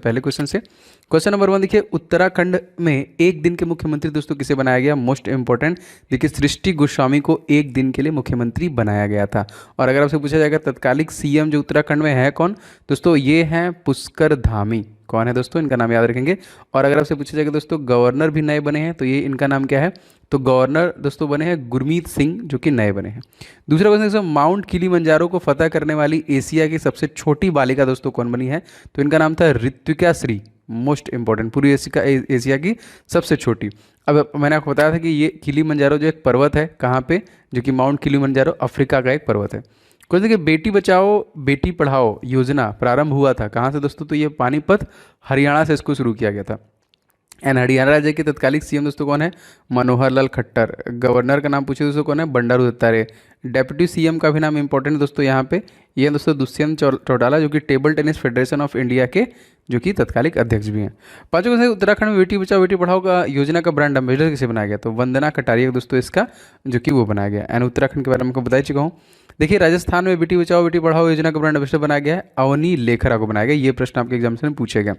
पहले क्वेश्चन से। Question number 1 देखिए, उत्तराखंड में एक दिन के मुख्यमंत्री दोस्तों किसे बनाया गया? मोस्ट इंपॉर्टेंट देखिए, सृष्टि गोस्वामी को एक दिन के लिए मुख्यमंत्री बनाया गया था। और अगर आपसे पूछा जाएगा तत्कालिक सीएम जो उत्तराखंड में है कौन, दोस्तों ये हैं पुष्कर धामी। कौन है दोस्तों, इनका नाम याद रखेंगे। और अगर आपसे पूछा जाएगा दोस्तों गवर्नर भी नए बने हैं, तो ये इनका नाम क्या है? तो गवर्नर दोस्तों बने हैं गुरमीत सिंह, जो कि नए बने हैं। दूसरा क्वेश्चन दोस्तों, माउंट किलिमंजारो को फतह करने वाली एशिया की सबसे छोटी बालिका दोस्तों कौन बनी है? तो इनका नाम था ऋत्विका श्री। मोस्ट इंपॉर्टेंट, पूरी एशिया की सबसे छोटी। अब मैंने आपको बताया था कि ये किलिमंजारो जो एक पर्वत है कहाँ पे, जो कि माउंट किलिमंजारो अफ्रीका का एक पर्वत है। कुछ देखिए, बेटी बचाओ बेटी पढ़ाओ योजना प्रारंभ हुआ था कहाँ से दोस्तों? तो ये पानीपत हरियाणा से इसको शुरू किया गया था। एंड हरियाणा राज्य के तत्कालिक सीएम दोस्तों कौन है? मनोहर लाल खट्टर। गवर्नर का नाम पूछे दोस्तों कौन है? बंडारू दत्तात्रेय। डेप्यूटी सीएम का भी नाम इंपॉर्टेंट है दोस्तों यहाँ पे, ये दोस्तों दुष्यंत चौटाला, जो कि table tennis federation of India के जो कि तत्कालिक अध्यक्ष भी हैं। पांचों क्वेश्चन, उत्तराखंड में बेटी बचाओ बेटी पढ़ाओ का योजना का ब्रांड एम्बेसडर किसे बनाया गया? तो वंदना कटारिया दोस्तों इसका जो कि वो बनाया गया। एंड उत्तराखंड के बारे में आपको बता चुका हूँ। देखिए, राजस्थान में बेटी बचाओ बेटी पढ़ाओ योजना का ब्रांड एम्बेसडर बनाया गया है अवनी लेखरा को बनाया गया। ये प्रश्न आपके एग्जाम में पूछेगा।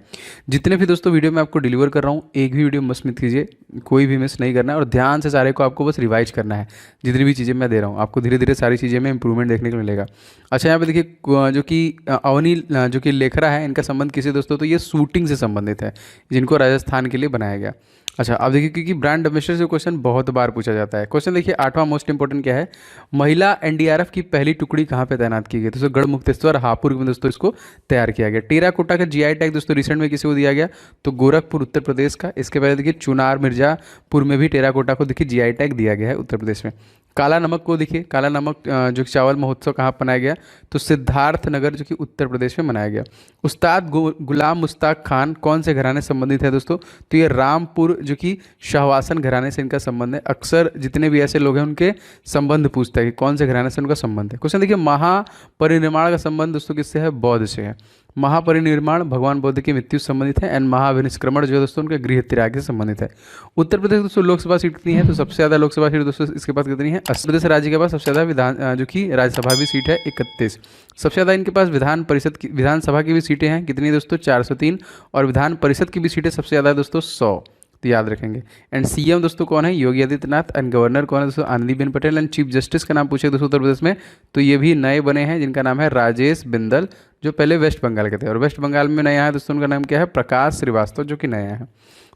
जितने भी दोस्तों वीडियो में आपको डिलीवर कर रहा हूँ, एक भी वीडियो मिस मत कीजिए, कोई भी मिस नहीं करना है और ध्यान से सारे को आपको बस रिवाइज करना है। जितनी भी चीज़ें मैं दे रहा हूँ आपको धीरे धीरे सारी चीज़ें में इंप्रूवमेंट देखने को मिलेगा। अच्छा, यहाँ पे देखिए जो कि अवनी जो कि लेखरा है, इनका संबंध किसी दोस्तों? तो ये शूटिंग से संबंधित है, जिनको राजस्थान के लिए बनाया गया। अच्छा, अब देखिए, क्योंकि ब्रांड एम्बेसडर से क्वेश्चन बहुत बार पूछा जाता है। क्वेश्चन देखिए, 8वां मोस्ट इंपॉर्टेंट क्या है? महिला एनडीआरएफ की पहली टुकड़ी कहाँ पे तैनात की गई? दोस्तों गढ़मुक्तेश्वर हापुड़ में दोस्तों इसको तैयार किया गया। टेराकोटा का जीआई टैग दोस्तों रिसेंट में किसी को दिया गया? तो गोरखपुर उत्तर प्रदेश का। इसके पहले देखिए चुनार मिर्जापुर में भी टेराकोटा को देखिए जीआई टैग दिया गया है उत्तर प्रदेश में। काला नमक को देखिए, काला नमक जो चावल महोत्सव कहाँ मनाया गया? तो सिद्धार्थ नगर जो कि उत्तर प्रदेश में मनाया गया। उस्ताद गुलाम मुश्ताक खान कौन से घराने से संबंधित है दोस्तों? तो ये रामपुर जो कि शाहवासन घराने से इनका संबंध है। अक्सर जितने भी ऐसे लोग हैं उनके संबंध पूछता है कि कौन से घराने से उनका संबंध है। क्वेश्चन देखिए, महापरिनिर्माण का संबंध दोस्तों किससे है? बौद्ध से है। महापरिनिर्माण भगवान बुद्ध की मृत्यु से संबंधित है। एंड महाविनिष्क्रमण जो है दोस्तों उनके गृह त्याग से संबंधित है। उत्तर प्रदेश दोस्तों लोकसभा सीट कितनी है? तो सबसे ज़्यादा लोकसभा सीट दोस्तों इसके पास कितनी है? 80। प्रदेश राज्य के पास सबसे ज़्यादा विधान जो कि राज्यसभा भी सीट है 31। सबसे ज़्यादा इनके पास विधानसभा की भी सीटें हैं, कितनी दोस्तों? 403। और विधान परिषद की भी सीटें सबसे ज़्यादा है दोस्तों 100, तो याद रखेंगे। एंड सीएम दोस्तों कौन है? योगी आदित्यनाथ। एंड गवर्नर कौन है दोस्तों? Anandiben Patel. And chief justice का नाम पूछे दोस्तों उत्तर प्रदेश में, तो ये भी नए बने हैं, जिनका नाम है राजेश बिंदल, जो पहले वेस्ट बंगाल के थे। और वेस्ट बंगाल में नया है दोस्तों, उनका नाम क्या है? प्रकाश श्रीवास्तव, जो कि नया है।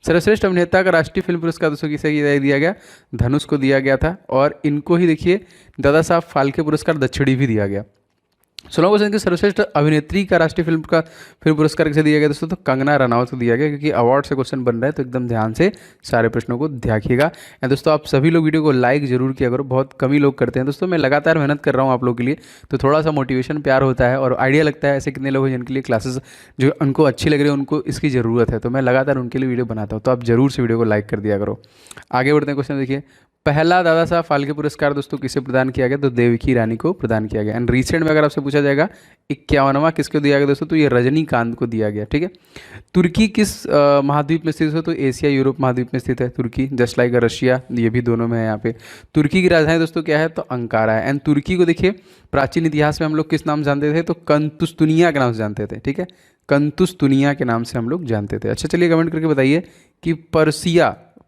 सर्वश्रेष्ठ अभिनेता का राष्ट्रीय फिल्म पुरस्कार दोस्तों किसे दिया गया? धनुष को दिया गया था। और इनको ही देखिए दादा साहब फाल्के पुरस्कार दक्षिणी भी दिया गया। 16 क्वेश्चन की, सर्वश्रेष्ठ अभिनेत्री का राष्ट्रीय फिल्म पुरस्कार किसे दिया गया दोस्तों? तो कंगना रनावत को दिया गया, क्योंकि अवार्ड से क्वेश्चन बन रहा है, तो एकदम ध्यान से सारे प्रश्नों को देखिएगा। एंड दोस्तों आप सभी लोग वीडियो को लाइक जरूर किया करो, बहुत कम ही लोग करते हैं दोस्तों। मैं लगातार मेहनत कर रहा हूँ आप लोगों के लिए, तो थोड़ा सा मोटिवेशन प्यार होता है और आइडिया लगता है ऐसे कितने लोग हैं जिनके लिए क्लासेस जो उनको अच्छी लग रही है, उनको इसकी ज़रूरत है, तो मैं लगातार उनके लिए वीडियो बनाता हूँ। तो आप जरूर से वीडियो को लाइक कर दिया करो। आगे बढ़ते हैं, क्वेश्चन देखिए, पहला दादा साहब फाल्के पुरस्कार दोस्तों किसे प्रदान किया गया? तो देवकी रानी को प्रदान किया गया। एंड रिसेंट में अगर आपसे पूछा जाएगा 51वां किसको दिया गया दोस्तों? तो ये रजनीकांत को दिया गया। ठीक है। तुर्की किस महाद्वीप में स्थित है? तो एशिया यूरोप महाद्वीप में स्थित है तुर्की, जस्ट लाइक रशिया, ये भी दोनों में है यहाँ पे। तुर्की की राजधानी दोस्तों क्या है? तो अंकारा है। एंड तुर्की को देखिए प्राचीन इतिहास में हम लोग किस नाम जानते थे? तो कंतुस्तुनिया के नाम से जानते थे। ठीक है, कंतुस्तुनिया के नाम से हम लोग जानते थे। अच्छा चलिए कमेंट करके बताइए कि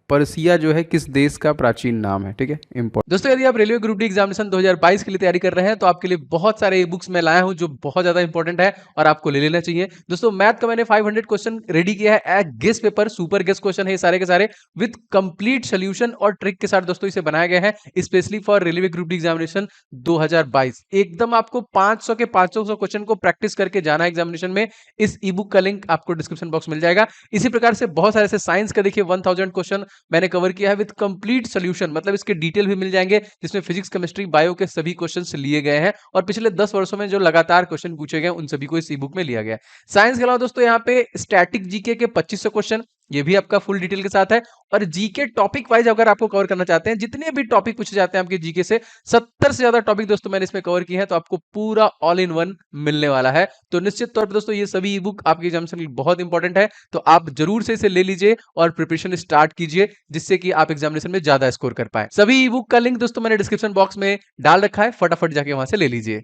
पर्सिया जो है किस देश का प्राचीन नाम है? ठीक है, इंपॉर्टेंट दोस्तों। यदि आप रेलवे ग्रुप डी एग्जामिनेशन 2022 के लिए तैयारी कर रहे हैं, तो आपके लिए बहुत सारे ई बुक्स मैं लाया हूं जो बहुत ज्यादा इंपॉर्टेंट है और आपको ले लेना चाहिए दोस्तों। मैथ का मैंने 500 क्वेश्चन रेडी किया है, guess paper, super guess question है सारे के सारे, विद कंप्लीट सोल्यूशन और ट्रिक के साथ दोस्तों इसे बनाया गया है specially for railway group D examination 2022। एकदम आपको 500 के 500 क्वेश्चन को प्रैक्टिस करके जाना है एग्जामिनेशन में। इस ई बुक का लिंक आपको डिस्क्रिप्शन बॉक्स मिल जाएगा। इसी प्रकार से बहुत सारे साइंस का देखिए 1000 क्वेश्चन मैंने कवर किया है विद कंप्लीट सोल्यूशन, मतलब इसके डिटेल भी मिल जाएंगे, जिसमें फिजिक्स केमिस्ट्री बायो के सभी क्वेश्चंस लिए गए हैं और पिछले 10 वर्षों में जो लगातार क्वेश्चन पूछे गए उन सभी को इस ई बुक में लिया गया है। साइंस के अलावा दोस्तों यहाँ पे स्टैटिक जीके के 2500 क्वेश्चन, ये भी आपका फुल डिटेल के साथ है। और जीके टॉपिक वाइज अगर आपको कवर करना चाहते हैं, जितने भी टॉपिक पूछे जाते हैं आपके जीके से, 70 से ज्यादा टॉपिक दोस्तों मैंने इसमें कवर किए हैं, तो आपको पूरा ऑल इन वन मिलने वाला है। तो निश्चित तौर पर दोस्तों ये सभी ई बुक आपके एग्जामिनेशन के लिए बहुत इंपॉर्टेंट है, तो आप जरूर से इसे ले लीजिए और प्रिपरेशन स्टार्ट कीजिए, जिससे कि आप एग्जामिनेशन में ज्यादा स्कोर कर पाए। सभी ई बुक का लिंक दोस्तों मैंने डिस्क्रिप्शन बॉक्स में डाल रखा है, फटाफट जाके वहां से ले लीजिए।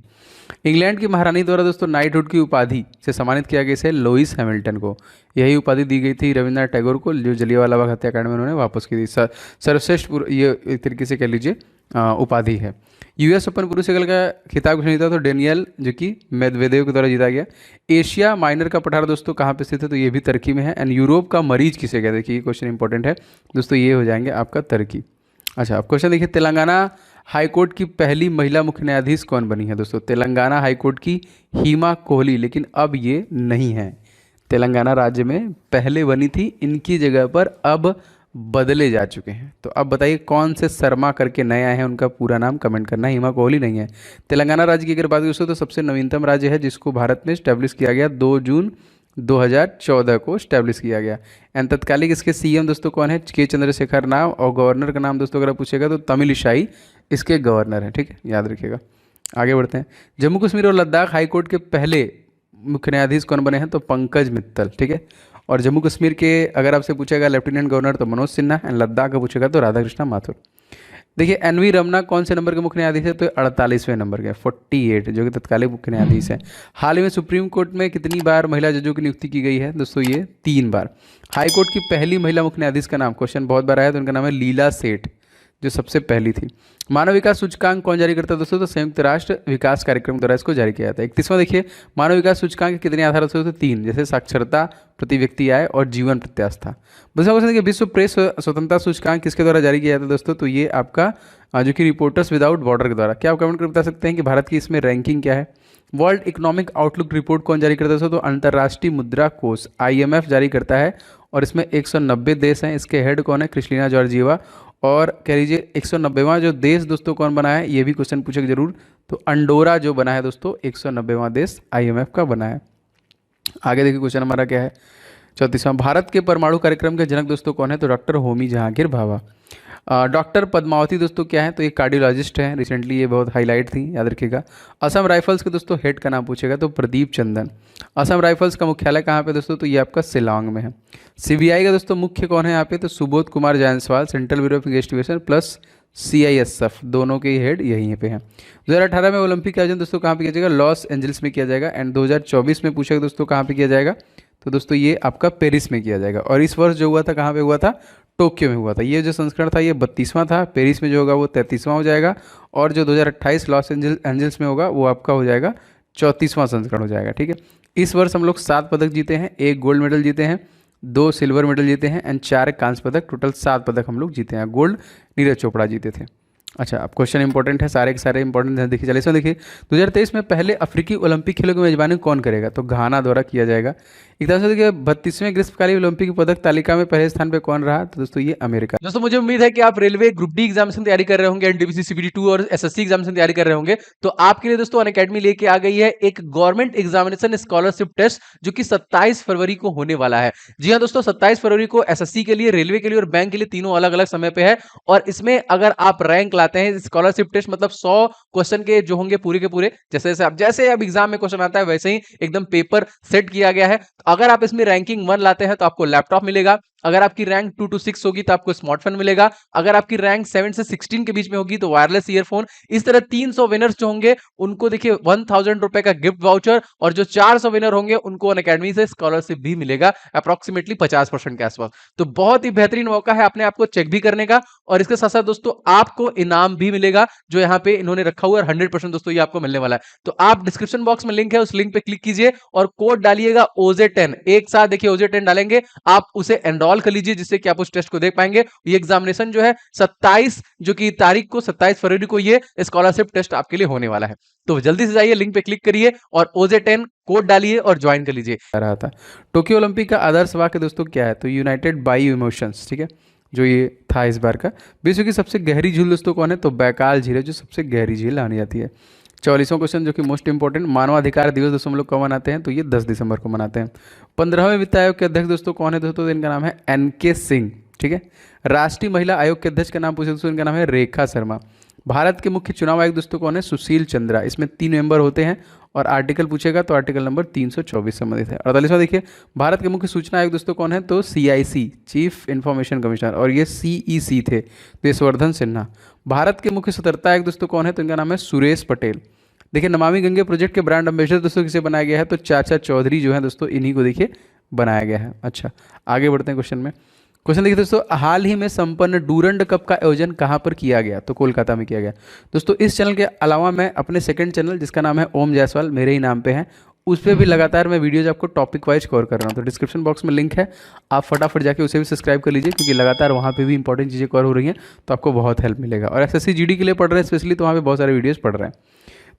इंग्लैंड की महारानी द्वारा दोस्तों नाइटहुड की उपाधि से सम्मानित किया गया इसे लुईस हैमिल्टन को। यही उपाधि दी गई थी रविंद्रनाथ टैगोर को, जो जलियांवाला बाग हत्याकांड में उन्होंने वापस की थी। सर्वश्रेष्ठ ये एक तरीके से कह लीजिए उपाधि है। यूएस ओपन पुरुष एकल का खिताब किसने जीता? तो डेनियल जो कि मेदवेदेव के द्वारा जीता गया। एशिया माइनर का पठार दोस्तों कहाँ पे स्थित है? तो ये भी तुर्की में है। एंड यूरोप का मरीज किसे कहते हैं? देखिए ये क्वेश्चन इंपॉर्टेंट है दोस्तों, ये हो जाएंगे आपका तुर्की। अच्छा अब क्वेश्चन देखिए, तेलंगाना हाईकोर्ट की पहली महिला मुख्य न्यायाधीश कौन बनी है? दोस्तों तेलंगाना हाईकोर्ट की हीमा कोहली, लेकिन अब ये नहीं है। तेलंगाना राज्य में पहले बनी थी, इनकी जगह पर अब बदले जा चुके हैं। तो अब बताइए कौन से शर्मा करके नए आए हैं, उनका पूरा नाम कमेंट करना है। हीमा कोहली नहीं है। तेलंगाना राज्य की अगर बात करें तो सबसे नवीनतम राज्य है, जिसको भारत में स्टैब्लिश किया गया 2 जून 2014 को स्टैब्लिश किया गया। एंड तत्कालिक इसके सीएम दोस्तों कौन है? के चंद्रशेखर राव। और गवर्नर का नाम दोस्तों अगर पूछेगा तो तमिलिसाई इसके गवर्नर हैं, ठीक है, याद रखिएगा। आगे बढ़ते हैं। जम्मू कश्मीर और लद्दाख हाईकोर्ट के पहले मुख्य न्यायाधीश कौन बने हैं? तो पंकज मित्तल, ठीक है। और जम्मू कश्मीर के अगर आपसे पूछेगा लेफ्टिनेंट गवर्नर तो मनोज सिन्हा। एंड लद्दाख का पूछेगा तो राधाकृष्णा माथुर। देखिए एनवी रमना कौन से नंबर के मुख्य न्यायाधीश है? तो 48वें नंबर के, 48, जो कि तत्कालिक मुख्य न्यायाधीश है। हाल ही में सुप्रीम कोर्ट में कितनी बार महिला जजों की नियुक्ति की गई है? दोस्तों ये 3 बार। हाई कोर्ट की पहली महिला मुख्य न्यायाधीश का नाम, क्वेश्चन बहुत बार आया, तो उनका नाम है लीला सेठ, जो सबसे पहली थी। मानव विकास सूचकांक कौन जारी करता है दोस्तों? तो संयुक्त राष्ट्र विकास कार्यक्रम द्वारा इसको जारी किया जाता है। 31वां देखिए, मानव विकास सूचकांक कितने आधार होते हैं? तो 3, जैसे साक्षरता, प्रति व्यक्ति आय और जीवन प्रत्याशा। दूसरा क्वेश्चन देखिए, विश्व प्रेस स्वतंत्रता सूचकांक किसके द्वारा जारी किया जाता है दोस्तों? तो ये आपका जो कि रिपोर्टर्स विदाउट बॉर्डर के द्वारा। क्या आप कमेंट कर बता सकते हैं कि भारत की इसमें रैंकिंग क्या है? वर्ल्ड इकोनॉमिक आउटलुक रिपोर्ट कौन जारी करता है दोस्तों? तो अंतर्राष्ट्रीय मुद्रा कोष IMF जारी करता है, और इसमें 190 देश हैं। इसके हेड कौन है? Christina Georgieva. और कह लीजिए 190वां जो देश दोस्तों कौन बना है, ये भी क्वेश्चन पूछेगा जरूर। तो अंडोरा जो बना है दोस्तों, 190वां देश IMF का बना है। आगे देखिए क्वेश्चन हमारा क्या है, 34वां। भारत के परमाणु कार्यक्रम के जनक दोस्तों कौन है? तो डॉक्टर होमी जहांगीर भाभा। डॉक्टर पद्मावती दोस्तों क्या है? तो ये कार्डियोलॉजिस्ट हैं, रिसेंटली ये बहुत हाईलाइट थी, याद रखिएगा। असम राइफल्स के दोस्तों हेड का नाम पूछेगा तो प्रदीप चंदन। असम राइफल्स का मुख्यालय कहाँ पे दोस्तों? तो ये आपका शिलांग में है। CBI का दोस्तों मुख्य कौन है यहाँ पे? तो Subodh Kumar Jaiswal, central bureau of investigation plus CISF, दोनों के हेड यहीं पे हैं। 2018 में ओलंपिक का आयोजन दोस्तों कहाँ पे किया जाएगा? लॉस एंजल्स में किया जाएगा। एंड 2024 में पूछेगा दोस्तों कहाँ पे किया जाएगा? तो दोस्तों ये आपका पेरिस में किया जाएगा। और इस वर्ष जो हुआ था कहाँ पे हुआ था? टोक्यो में हुआ था। ये जो संस्करण था ये 32वां था। पेरिस में जो होगा वो 33वां हो जाएगा। और जो 2028 लॉस एंजल्स में होगा वो आपका हो जाएगा 34वां संस्करण हो जाएगा, ठीक है। इस वर्ष हम लोग 7 पदक जीते हैं, 1 गोल्ड मेडल जीते हैं, 2 सिल्वर मेडल जीते हैं एंड 4 कांस्य पदक, टोटल 7 पदक हम लोग जीते हैं। गोल्ड नीरज चोपड़ा जीते थे। अच्छा अब क्वेश्चन इंपॉर्टेंट है, सारे के सारे इंपॉर्टेंट हैं। देखिए चलिए इसमें देखिए, 2023 में पहले अफ्रीकी ओलंपिक खेलों की मेजबानी कौन करेगा? तो घाना द्वारा किया जाएगा। एक तरह से देखिए 32वें ग्रीष्मकालीन ओलंपिक पदक तालिका में पहले स्थान पे कौन रहा? तो दोस्तों ये अमेरिका। दोस्तों मुझे उम्मीद है कि आप रेलवे ग्रुप डी एग्जामिनेशन तैयारी कर रहे होंगे, एनटीपीसी CPT 2 और SSC एग्जामिनेशन तैयारी कर रहे होंगे। तो आपके लिए दोस्तों अनअकैडमी लेके आ गई है एक गवर्नमेंट एग्जामिनेशन स्कॉलरशिप टेस्ट, जो कि 27 फरवरी को होने वाला है। जी हाँ दोस्तों, 27 फरवरी को SSC के लिए, रेलवे के लिए और बैंक के लिए, तीनों अलग अलग समय पे है। और इसमें अगर आप रैंक लाते हैं, स्कॉलरशिप टेस्ट मतलब 100 क्वेश्चन के जो होंगे पूरे के पूरे, जैसे अब एग्जाम में क्वेश्चन आता है वैसे ही एकदम पेपर सेट किया गया है। तो अगर आप इसमें रैंकिंग 1 लाते हैं तो आपको लैपटॉप मिलेगा। अगर आपकी रैंक 2 to 6 होगी तो आपको स्मार्टफोन मिलेगा। अगर आपकी रैंक 7 से 16 के बीच में होगी तो वायरलेस ईयरफोन। इस तरह 300 विनर्स जो होंगे उनको देखिए 1000 रुपए का गिफ्ट वाउचर, और जो 400 विनर होंगे उनको अनअकैडमी से स्कॉलरशिप भी मिलेगा अप्रोक्सीमेटली 50% के आसपास। तो बहुत ही बेहतरीन मौका है अपने आप को चेक भी करने का, और इसके साथ साथ दोस्तों आपको इनाम भी मिलेगा जो यहाँ पे इन्होंने रखा हुआ है। 100% दोस्तों ये आपको मिलने वाला है। तो आप डिस्क्रिप्शन बॉक्स में लिंक है, उस लिंक पे क्लिक कीजिए और कोड डालिएगा OJ10। एक साथ देखिए OJ10 डालेंगे, आप उसे एनरोल कर लीजिए, जिससे कि आप उस टेस्ट को देख पाएंगे। ये एग्जामिनेशन जो है 27 जो कि तारीख को 27 फरवरी को ये स्कॉलरशिप टेस्ट आपके लिए होने वाला है। तो जल्दी से जाइए, लिंक पे क्लिक करिए और OJ10 कोड डालिए और ज्वाइन कर लीजिए। रहा था टोक्यो ओलंपिक का आदर्श वाक्य दोस्तों क्या है? तो यूनाइटेड बाय इमोशंस, ठीक है, जो ये था इस बार का। विश्व की सबसे गहरी झील दोस्तों कौन है? तो बैकाल झील है, जो सबसे गहरी झील मानी जाती है। 44वां क्वेश्चन जो कि मोस्ट इंपॉर्टेंट, मानवाधिकार दिवस दोस्तों हम लोग कब मनाते हैं, तो ये 10 दिसंबर को मनाते हैं। 15वें वित्त आयोग के अध्यक्ष दोस्तों कौन है दोस्तों, तो इनका नाम है NK सिंह। ठीक है। राष्ट्रीय महिला आयोग के अध्यक्ष का नाम पूछे दोस्तों, इनका नाम है रेखा शर्मा। भारत के मुख्य चुनाव आयुक्त दोस्तों कौन है, सुशील चंद्रा। इसमें 3 मेंबर होते हैं और आर्टिकल पूछेगा तो आर्टिकल नंबर 324 संबंधित है। 48वां देखिए, भारत के मुख्य सूचना आयुक्त दोस्तों कौन है, तो CIC चीफ इंफॉर्मेशन कमिश्नर, और ये CEC थे देशवर्धन सिन्हा। भारत के मुख्य सतर्कता आयुक्त दोस्तों कौन है, तो इनका नाम है सुरेश पटेल। देखिए, नमामि गंगे प्रोजेक्ट के ब्रांड एम्बेसडर दोस्तों किसे बनाया गया है, तो चाचा चौधरी जो है दोस्तों, इन्हीं को देखिए बनाया गया है। अच्छा, आगे बढ़ते हैं क्वेश्चन में। क्वेश्चन देखिए दोस्तों, हाल ही में संपन्न डूरंड कप का आयोजन कहाँ पर किया गया, तो कोलकाता में किया गया। दोस्तों इस चैनल के अलावा मैं अपने सेकंड चैनल जिसका नाम है ओम जायसवाल, मेरे ही नाम पे है, उस पर भी लगातार मैं वीडियोज आपको टॉपिक वाइज कवर कर रहा हूँ। तो डिस्क्रिप्शन बॉक्स में लिंक है, आप फटाफट जाके उसे भी सब्सक्राइब कर लीजिए, क्योंकि लगातार वहाँ पे भी इंपॉर्टेंट चीज़ें कवर हो रही हैं, तो आपको बहुत हेल्प मिलेगा। और SSC GD के लिए पढ़ रहे हैं स्पेशली, तो वहाँ पे बहुत सारे वीडियोज़ पढ़ रहे हैं,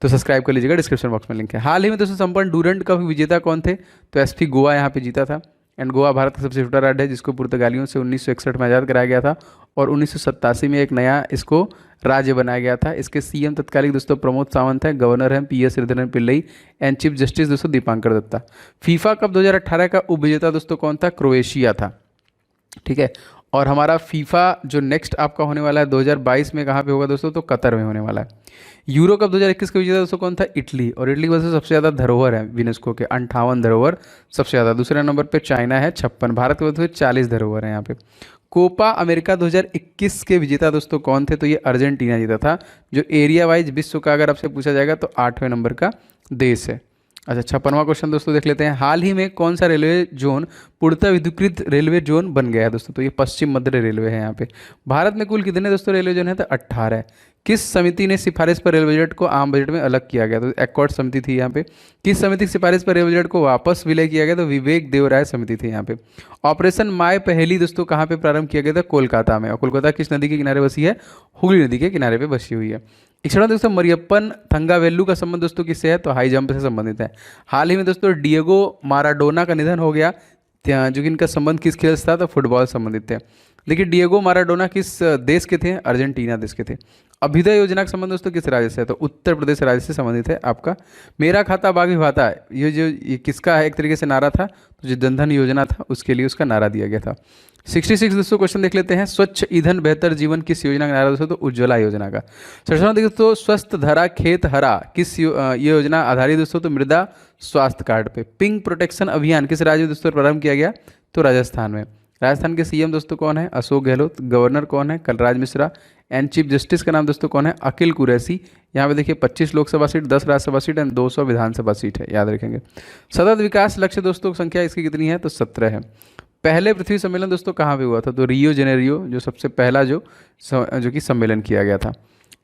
तो सब्सक्राइब कर लीजिएगा, डिस्क्रिप्शन बॉक्स में लिंक है। हाल ही में दोस्तों संपन्न डूरंड कप विजेता कौन थे, तो SP गोवा यहाँ पे जीता था। एंड गोवा भारत का सबसे छोटा राज्य है जिसको पुर्तगालियों से 1961 में आज़ाद कराया गया था, और 1987 में एक नया इसको राज्य बनाया गया था। इसके CM तत्कालीन दोस्तों प्रमोद सावंत है, गवर्नर हैं PS Sreedharan Pillai, and chief justice दोस्तों दीपांकर दत्ता। फीफा कप 2018 का उपविजेता दोस्तों कौन था, क्रोएशिया था। ठीक है। और हमारा फीफा जो नेक्स्ट आपका होने वाला है 2022 में कहाँ पे होगा दोस्तों, तो कतर में होने वाला है। यूरो कप 2021 का विजेता दोस्तों कौन था, इटली। और इटली वैसे सबसे ज़्यादा धरोहर है यूनेस्को के, 58 धरोहर सबसे ज़्यादा। दूसरे नंबर पे चाइना है 56, भारत के वैसे 40 धरोहर है यहाँ पे। कोपा अमेरिका 2021 के विजेता दोस्तों कौन थे, तो ये अर्जेंटीना जीता था, जो एरिया वाइज विश्व का अगर आपसे पूछा जाएगा तो 8वें नंबर का देश है। अच्छा, 56वां क्वेश्चन दोस्तों देख लेते हैं। हाल ही में कौन सा रेलवे जोन पूर्णतः विद्युतीकृत रेलवे जोन बन गया है दोस्तों, तो ये पश्चिम मध्य रेलवे है यहाँ पे। भारत में कुल कितने दोस्तों रेलवे जोन है, तो 18। किस समिति ने सिफारिश पर रेलवे बजट को आम बजट में अलग किया गया, तो एकॉर्ड समिति थी यहाँ पे। किस समिति की सिफारिश पर रेलवे बजट को वापस विलय किया गया, तो विवेक देवराय समिति थी यहाँ पे। ऑपरेशन माय पहली दोस्तों कहाँ पे प्रारंभ किया गया था, कोलकाता में। और कोलकाता किस नदी के किनारे बसी है, हुगली नदी के किनारे पे बसी हुई है। 61 दोस्तों, मरियप्पन थंगावेल्लू का संबंध दोस्तों किससे है, तो हाई जंप से संबंधित है। हाल ही में दोस्तों डिएगो माराडोना का निधन हो गया, जो कि इनका संबंध किस खेल से था, तो फुटबॉल संबंधित थे। देखिए, डिएगो माराडोना किस देश के थे, अर्जेंटीना देश के थे। अभ्युदय योजना का संबंध दोस्तों किस राज्य से है, तो उत्तर प्रदेश राज्य से संबंधित है आपका। मेरा खाता बागी भाता है, ये किसका है, एक तरीके से नारा था, तो जो जनधन योजना था उसके लिए उसका नारा दिया गया था। 66 दोस्तों क्वेश्चन देख लेते हैं। स्वच्छ ईंधन बेहतर जीवन किस योजना का नारा दोस्तों, तो उज्ज्वला योजना का। 67 दोस्तों, स्वस्थ धरा खेत हरा किस ये योजना आधारित दोस्तों, तो मृदा स्वास्थ्य कार्ड पे। पिंक प्रोटेक्शन अभियान किस राज्य में दोस्तों प्रारंभ किया गया, तो राजस्थान में। राजस्थान के CM दोस्तों कौन है, अशोक गहलोत। गवर्नर कौन है, Kalraj Mishra. And chief justice का नाम दोस्तों कौन है, अखिल कुरैशी। यहाँ पे देखिए 25 Lok Sabha seat, 10 Rajya Sabha seat and 200 Vidhan Sabha seat है, याद रखेंगे। सतत विकास लक्ष्य दोस्तों संख्या इसकी कितनी है, तो 17 है। पहले पृथ्वी सम्मेलन दोस्तों कहाँ पे हुआ था, तो रियो जेनेरियो जो सबसे पहला जो कि सम्मेलन किया गया था।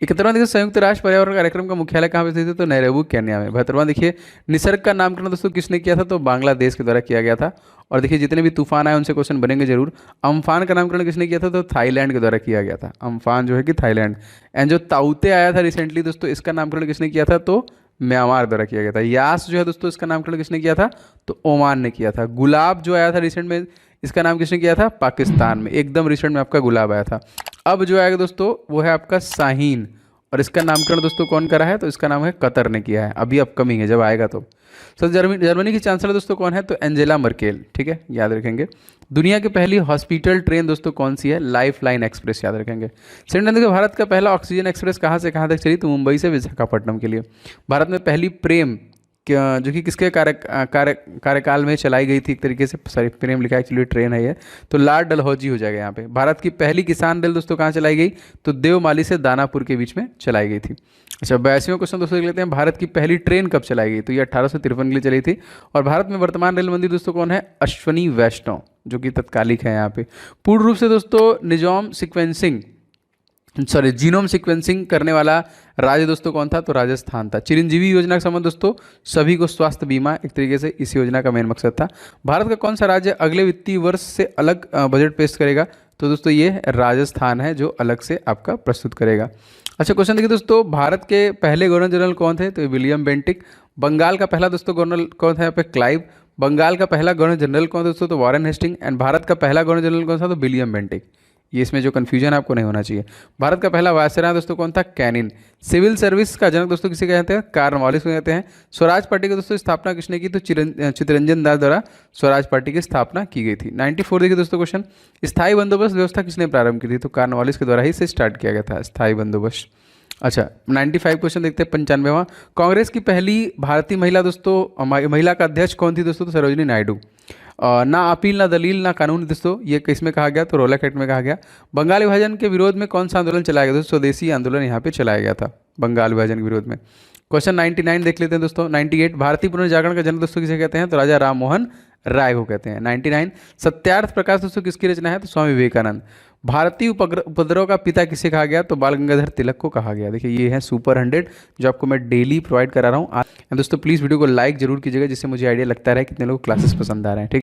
71वां देखिए, संयुक्त राष्ट्र पर्यावरण कार्यक्रम का मुख्यालय कहाँ पे स्थित है, तो नैरोबी केन्या में। 72वां देखिए, निसर्ग का नामकरण दोस्तों किसने किया था, तो बांग्लादेश के द्वारा किया गया था। और देखिए जितने भी तूफान आए उनसे क्वेश्चन बनेंगे जरूर। अम्फान का नामकरण किसने किया था, तो थाईलैंड के द्वारा किया गया था। अम्फान जो है कि थाईलैंड। एंड जो ताउते आया था रिसेंटली दोस्तों, इसका नामकरण किसने किया था, तो म्यांमार द्वारा किया गया था। यास जो है दोस्तों, इसका नामकरण किसने किया था, तो ओमान ने किया था। गुलाब जो आया था रिसेंट में, इसका नाम किसने किया था, पाकिस्तान में। एकदम रिसेंट में आपका गुलाब आया था। अब जो आएगा दोस्तों वो है आपका शाहीन, और इसका नामकरण दोस्तों कौन करा है, तो इसका नाम है कतर ने किया है। अभी अपकमिंग है, जब आएगा तो। सर जर्मनी की चांसलर दोस्तों कौन है, तो एंजेला मर्केल। ठीक है, याद रखेंगे। दुनिया की पहली हॉस्पिटल ट्रेन दोस्तों कौन सी है, लाइफ लाइन एक्सप्रेस, याद रखेंगे। सेकंड देखिए, भारत का पहला ऑक्सीजन एक्सप्रेस कहाँ से कहाँ तक चली, तो मुंबई से विशाखापट्टनम के लिए। भारत में पहली प्रेम जो कि किसके कार्यकाल में चलाई गई थी, एक तरीके से, सॉरी प्रेम लिखा है एक्चुअली ट्रेन है ये, तो लॉर्ड डलहौजी हो जाएगा यहाँ पे। भारत की पहली किसान रेल दोस्तों कहाँ चलाई गई, तो देवमाली से दानापुर के बीच में चलाई गई थी। अच्छा, 82वां क्वेश्चन दोस्तों देख लेते हैं। भारत की पहली ट्रेन कब चलाई गई, तो ये 1853 के लिए चली थी। और भारत में वर्तमान रेल मंत्री दोस्तों कौन है, अश्वनी वैष्णव, जो कि तत्कालिक है यहाँ पे। पूर्ण रूप से दोस्तों जीनोम सिक्वेंसिंग करने वाला राज्य दोस्तों कौन था, तो राजस्थान था। चिरंजीवी योजना का संबंध दोस्तों सभी को स्वास्थ्य बीमा, एक तरीके से इस योजना का मेन मकसद था। भारत का कौन सा राज्य अगले वित्तीय वर्ष से अलग बजट पेश करेगा, तो दोस्तों ये राजस्थान है जो अलग से आपका प्रस्तुत करेगा। अच्छा, क्वेश्चन देखिए दोस्तों, भारत के पहले गवर्नर जनरल कौन थे, तो विलियम बेंटिक। बंगाल का पहला दोस्तों गवर्नर कौन था यहाँ पे, क्लाइव। बंगाल का पहला गवर्नर जनरल कौन था दोस्तों, तो वॉरेन हेस्टिंग। एंड भारत का पहला गवर्नर जनरल कौन था, तो विलियम बेंटिक। ये इसमें जो कन्फ्यूजन आपको नहीं होना चाहिए। भारत का पहला वायसराय दोस्तों कौन था? कैनिन। सिविल सर्विस का जनक दोस्तों किसे कहते हैं? कॉर्नवालिस को कहते हैं। स्वराज पार्टी की दोस्तों स्थापना किसने की? तो चित्तरंजन दास द्वारा स्वराज पार्टी की स्थापना की गई थी। 94 देखिए दोस्तों क्वेश्चन, स्थायी बंदोबस्त व्यवस्था किसने प्रारंभ की थी? तो कॉर्नवालिस के द्वारा ही इसे स्टार्ट किया गया था, स्थायी बंदोबस्त। अच्छा 95 क्वेश्चन देखते हैं, 95वां। कांग्रेस की पहली भारतीय महिला दोस्तों महिला का अध्यक्ष कौन थी दोस्तों? तो सरोजिनी नायडू। ना अपील ना दलील ना कानून दोस्तों, ये किस में कहा गया? तो रोलक एक्ट में कहा गया। बंगाल विभाजन के विरोध में कौन सा आंदोलन चलाया गया? दोस्तों स्वदेशी आंदोलन यहाँ पे चलाया गया था बंगाल विभाजन के विरोध में। क्वेश्चन 99 देख लेते हैं दोस्तों। 98 भारतीय पुनर्जागरण का जनक दोस्तों किसे कहते हैं? तो राजा राम मोहन राय को कहते हैं। 99 सत्यार्थ प्रकाश दोस्तों किसकी रचना है? तो स्वामी विवेकानंद। भारतीय उपद्रव का पिता किसे कहा गया? तो बाल गंगाधर तिलक को कहा गया। देखिए ये है सुपर 100 जो आपको मैं डेली प्रोवाइड करा रहा हूँ। दोस्तों प्लीज़ वीडियो को लाइक जरूर कीजिएगा, जिससे मुझे आइडिया लगता रहे कितने लोग क्लासेस पसंद आ रहे हैं। ठीक।